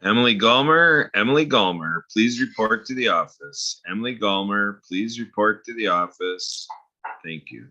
Emily Gulmer, please report to the office. Emily Gulmer, please report to the office. Thank you.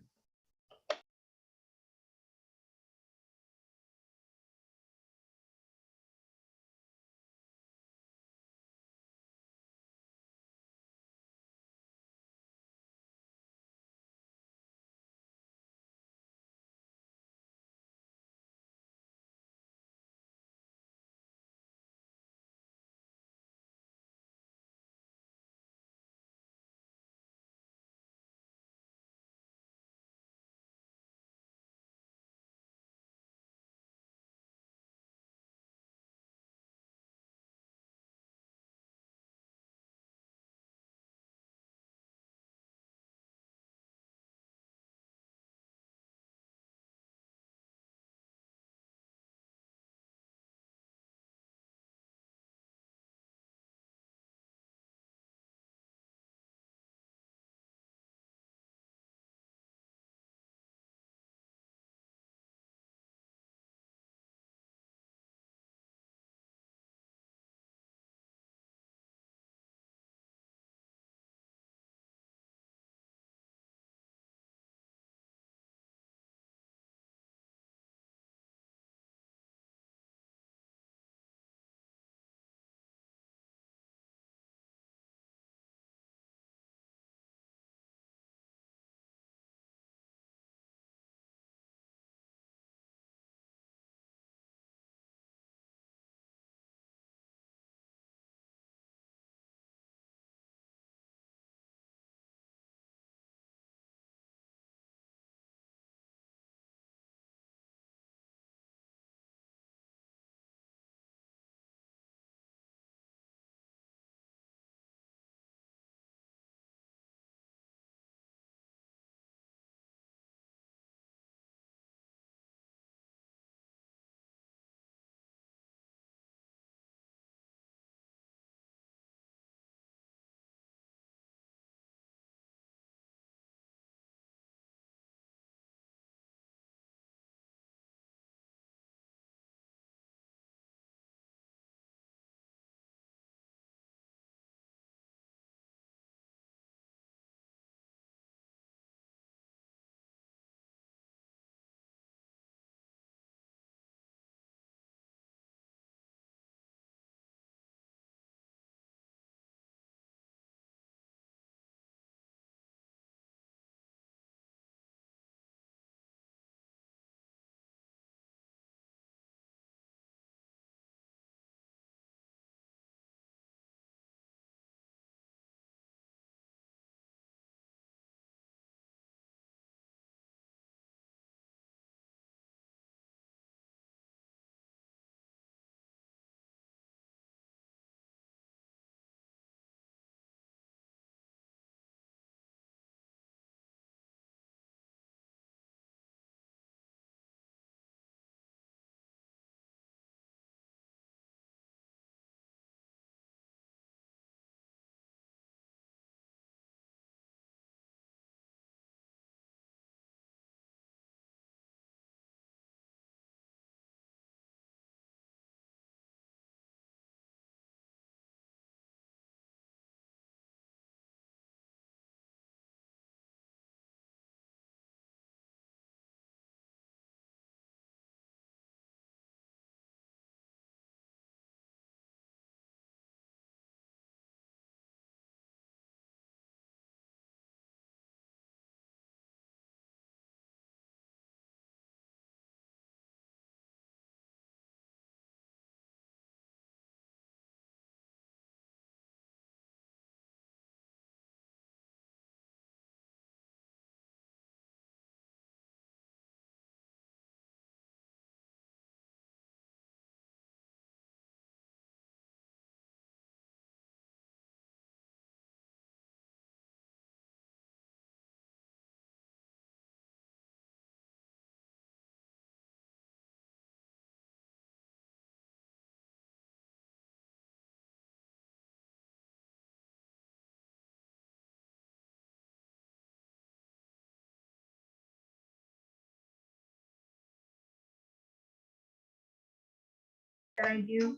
That I do.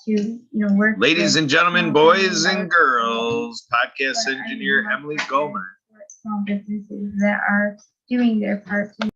to work. Ladies and gentlemen, boys and girls, podcast engineer Emily Gomer. Small businesses that are doing their part to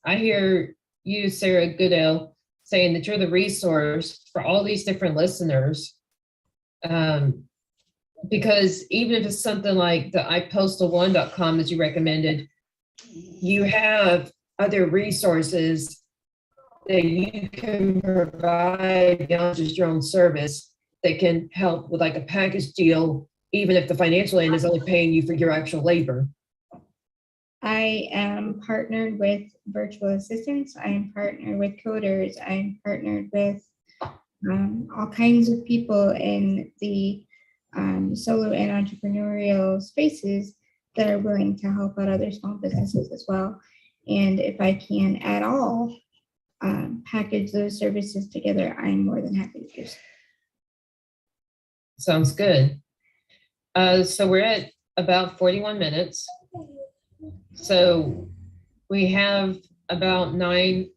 I hear you, Sarah Goodell, saying that you're the resource for all these different listeners. Because even if it's something like the ipostal1.com that you recommended, you have other resources that you can provide beyond just your own service that can help with like a package deal, even if the financial end is only paying you for your actual labor. I am partnered with virtual assistants. I am partnered with coders. I am partnered with all kinds of people in the solo and entrepreneurial spaces that are willing to help out other small businesses as well. And if I can at all package those services together, I'm more than happy to do so. Sounds good. So we're at about 41 minutes. So we have about 9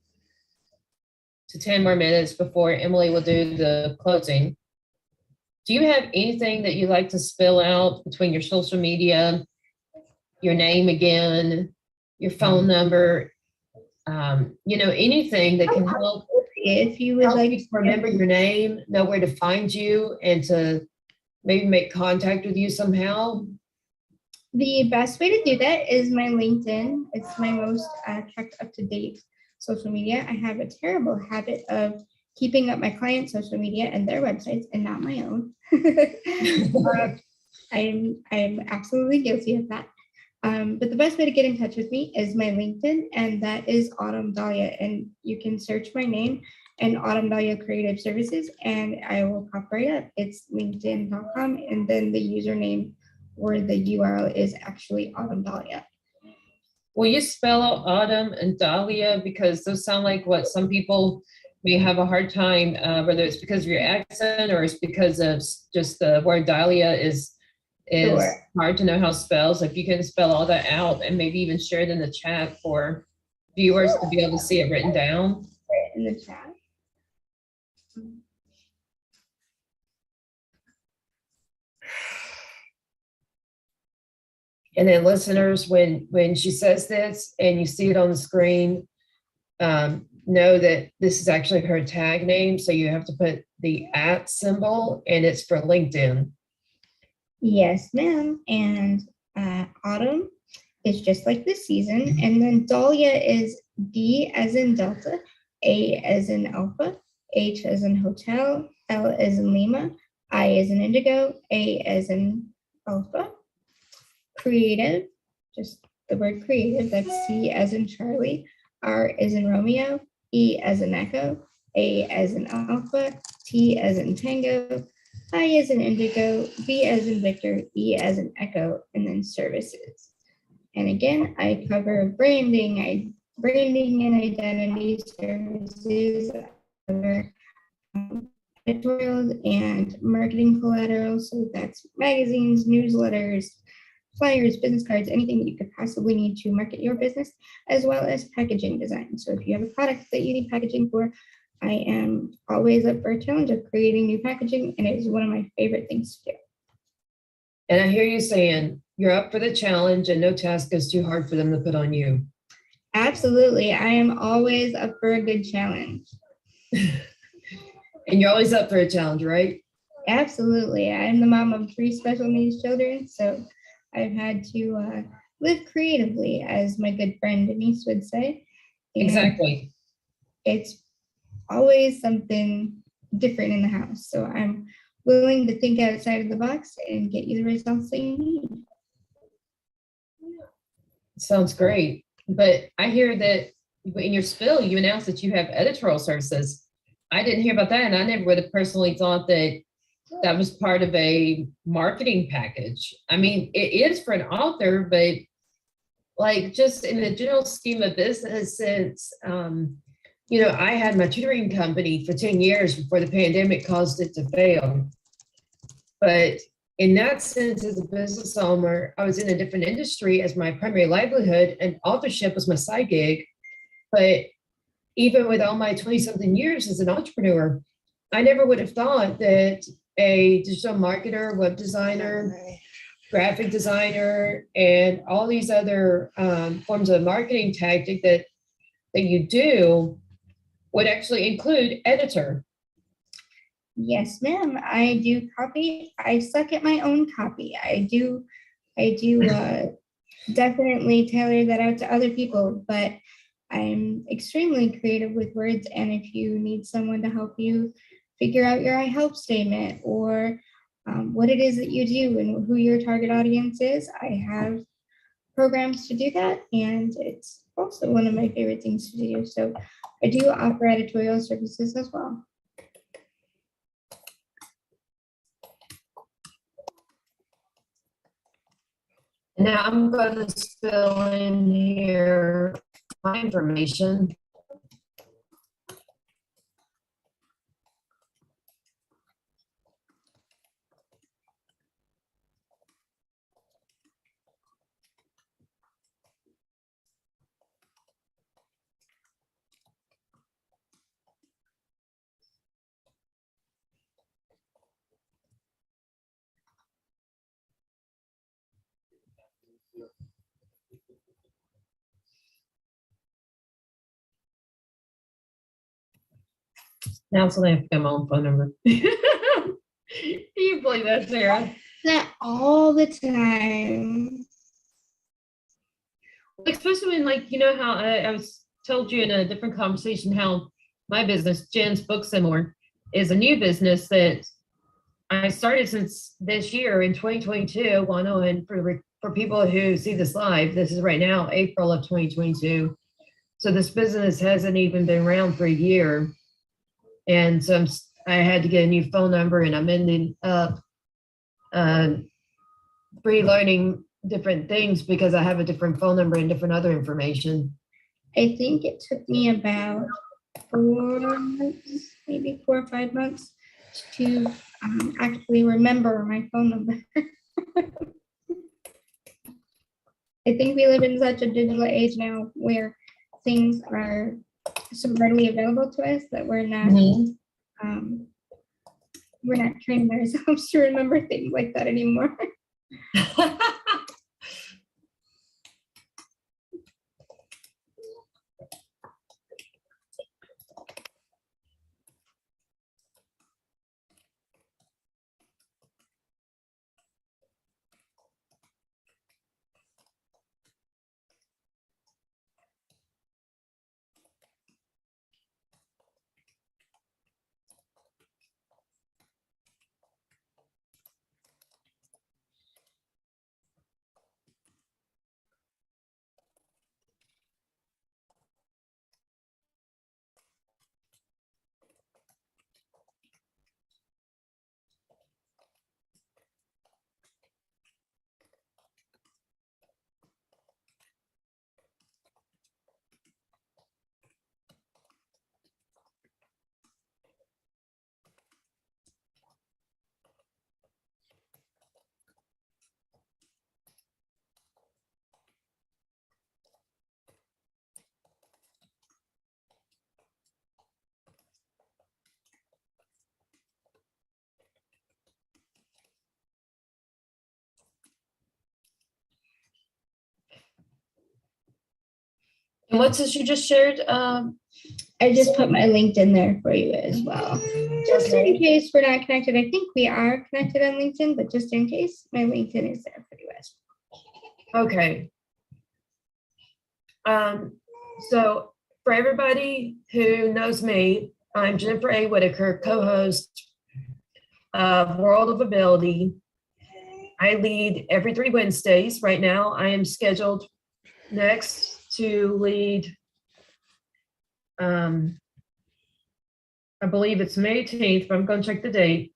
to 10 more minutes before Emily will do the closing. Do you have anything that you'd like to spill out between your social media, your name again, your phone number, anything that can help? If you would like to remember your name, know where to find you, and to maybe make contact with you somehow. The best way to do that is my LinkedIn. It's my most kept up-to-date social media. I have a terrible habit of keeping up my clients' social media and their websites and not my own. I'm absolutely guilty of that. But the best way to get in touch with me is my LinkedIn, and that is Autumn Dahlia. And you can search my name and Autumn Dahlia Creative Services, and I will pop right up. It's linkedin.com, and then the username or the URL is actually Autumn Dahlia. Will you spell out Autumn and Dahlia? Because those sound like what some people may have a hard time, whether it's because of your accent or it's because of just the word Dahlia is Sure. hard to know how it spells. If you can spell all that out and maybe even share it in the chat for viewers to be able to see it written down. In the chat. And then listeners, when she says this and you see it on the screen, know that this is actually her tag name. So you have to put the @ symbol, and it's for LinkedIn. Yes, ma'am. And Autumn is just like the season. And then Dahlia is D as in Delta, A as in Alpha, H as in Hotel, L as in Lima, I as in Indigo, A as in Alpha. Creative, just the word creative, that's C as in Charlie, R as in Romeo, E as in Echo, A as in Alpha, T as in Tango, I as in Indigo, V as in Victor, E as in Echo, and then services. And again, I cover branding and identity services, other editorials and marketing collateral. So that's magazines, newsletters, flyers, business cards, anything that you could possibly need to market your business, as well as packaging design. So if you have a product that you need packaging for, I am always up for a challenge of creating new packaging, and it is one of my favorite things to do. And I hear you saying you're up for the challenge and no task is too hard for them to put on you. Absolutely. I am always up for a good challenge. And you're always up for a challenge, right? Absolutely. I'm the mom of 3 special needs children, so I've had to live creatively, as my good friend Denise would say. And Exactly. it's always something different in the house. So I'm willing to think outside of the box and get you the results that you need. Sounds great. But I hear that in your spill, you announced that you have editorial services. I didn't hear about that, and I never would have personally thought that that was part of a marketing package. I mean, it is for an author, but like just in the general scheme of business, since I had my tutoring company for 10 years before the pandemic caused it to fail. But in that sense, as a business owner, I was in a different industry as my primary livelihood, and authorship was my side gig. But even with all my 20-something years as an entrepreneur, I never would have thought that a digital marketer, web designer, graphic designer, and all these other forms of marketing tactic that you do would actually include editor. Yes, ma'am. I do copy. I suck at my own copy. I do definitely tailor that out to other people, but I'm extremely creative with words. And if you need someone to help you figure out your I help statement, or what it is that you do and who your target audience is, I have programs to do that. And it's also one of my favorite things to do. So I do offer editorial services as well. Now I'm going to fill in here my information. Now it's going to have my own phone number. Can you believe that, Sarah? That all the time. Especially when, like, you know how I was told you in a different conversation how my business, Jen's Book Similar, is a new business that I started since this year in 2022. Well, no, and for people who see this live, this is right now, April of 2022. So this business hasn't even been around for a year. And so I had to get a new phone number, and I'm ending up relearning different things because I have a different phone number and different other information. I think it took me about 4 months, maybe 4 or 5 months to actually remember my phone number. I think we live in such a digital age now where things are so readily available to us that we're not training ourselves to remember things like that anymore. And what's this you just shared? I just put my LinkedIn there for you as well. Just in case we're not connected. I think we are connected on LinkedIn, but just in case, my LinkedIn is there for you as well. Okay. So for everybody who knows me, I'm Jennifer A. Whitaker, co-host of World of Ability. I lead every 3 Wednesdays. Right now, I am scheduled next to lead, I believe it's May 18th, but I'm going to check the date.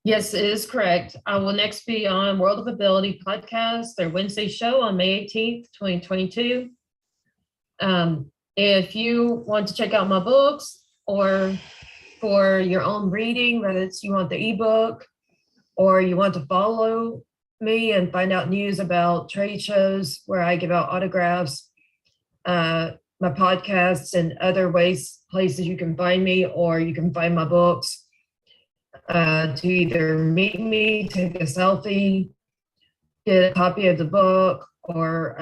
Yes, it is correct. I will next be on World of Ability podcast, their Wednesday show on May 18th, 2022. If you want to check out my books or for your own reading, whether it's you want the ebook or you want to follow me and find out news about trade shows where I give out autographs, my podcasts and other places you can find me, or you can find my books. To either meet me, take a selfie, get a copy of the book, or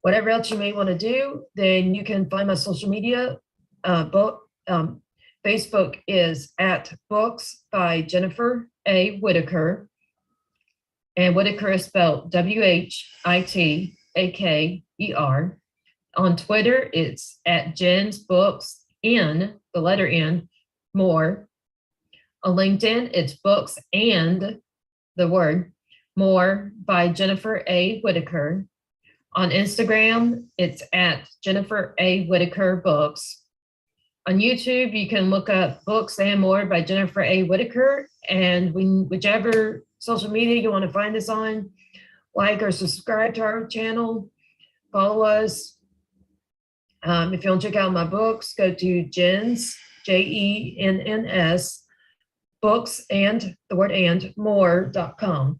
whatever else you may want to do, then you can find my social media. Facebook is at Books by Jennifer A. Whitaker. And Whitaker is spelled Whitaker. On Twitter, it's at Jen's Books, N, the letter N, more. On LinkedIn, it's Books and the word more by Jennifer A. Whitaker. On Instagram, it's at Jennifer A. Whitaker Books. On YouTube, you can look up Books and More by Jennifer A. Whitaker. And whichever social media you want to find us on, like or subscribe to our channel, follow us. If you want to check out my books, go to Jen's, JENNS, books and the word and more.com.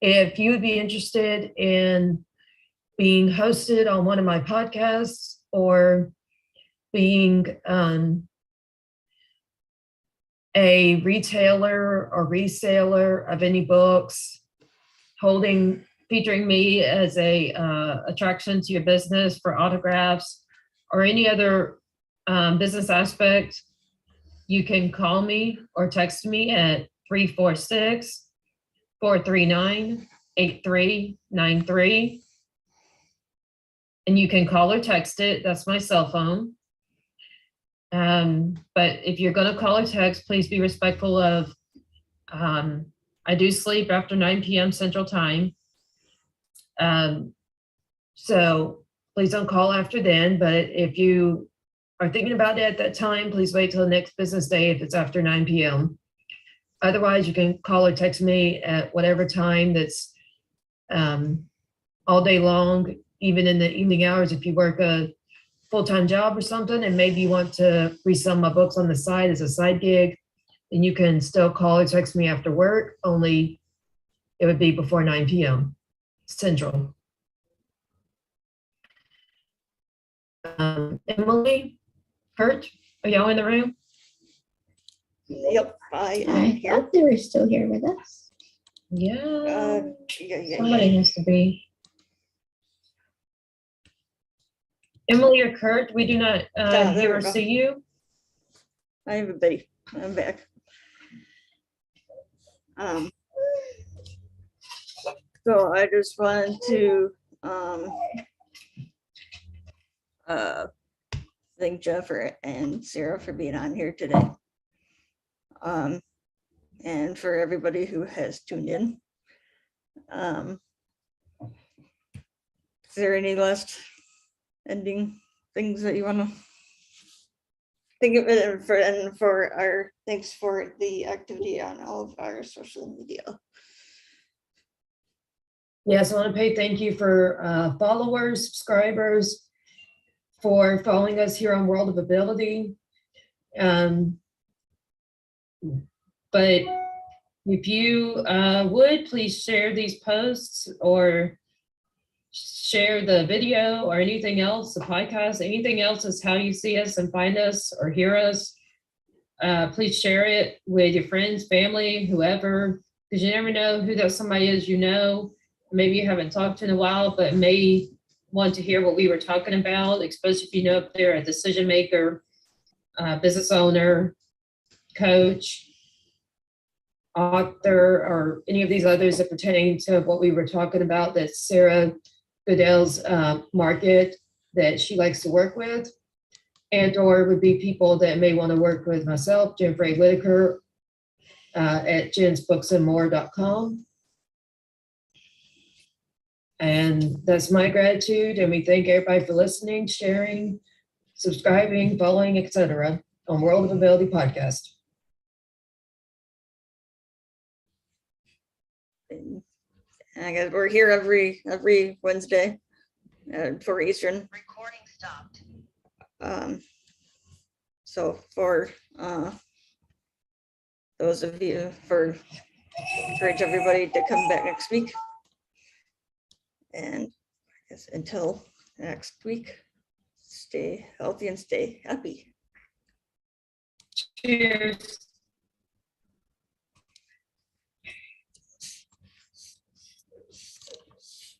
If you would be interested in being hosted on one of my podcasts or being a retailer or reseller of any books, featuring me as a attraction to your business for autographs or any other business aspect, you can call me or text me at 346-439-8393. And you can call or text it. That's my cell phone. But if you're going to call or text, please be respectful of, I do sleep after 9 p.m. Central Time. So please don't call after then. But if you are thinking about it at that time, please wait till the next business day if it's after 9 p.m. Otherwise, you can call or text me at whatever time that's all day long, even in the evening hours if you work a full-time job or something, and maybe you want to resell my books on the side as a side gig, then you can still call or text me after work, only it would be before 9 p.m. Central. Emily, Kurt, are y'all in the room? Yep, I am I here. thought they were still here with us. Yeah, Yeah. somebody has to be. Emily or Kurt, we do not there hear we or go. see you. Hi, everybody. I'm back. So I just wanted to thank Jennifer and Sarah for being on here today. And for everybody who has tuned in. Is there any last ending things that you want to think of it for our thanks for the activity on all of our social media? Yes, I want to pay thank you for followers, subscribers, for following us here on World of Ability. But if you would, please share these posts or share the video or anything else, the podcast, anything else is how you see us and find us or hear us. Please share it with your friends, family, whoever, because you never know who that somebody is you know. Maybe you haven't talked to in a while, but may want to hear what we were talking about, especially if you know if they're a decision maker, business owner, coach, author, or any of these others that pertain to what we were talking about that Sarah Goodell's market that she likes to work with, and or would be people that may want to work with myself, Jen Frey Whitaker, at jensbooksandmore.com. And that's my gratitude. And we thank everybody for listening, sharing, subscribing, following, etc. on World of Ability Podcast. And I guess we're here every Wednesday for Eastern. Recording stopped. So for those of you, encourage everybody to come back next week. And I guess until next week, stay healthy and stay happy. Cheers.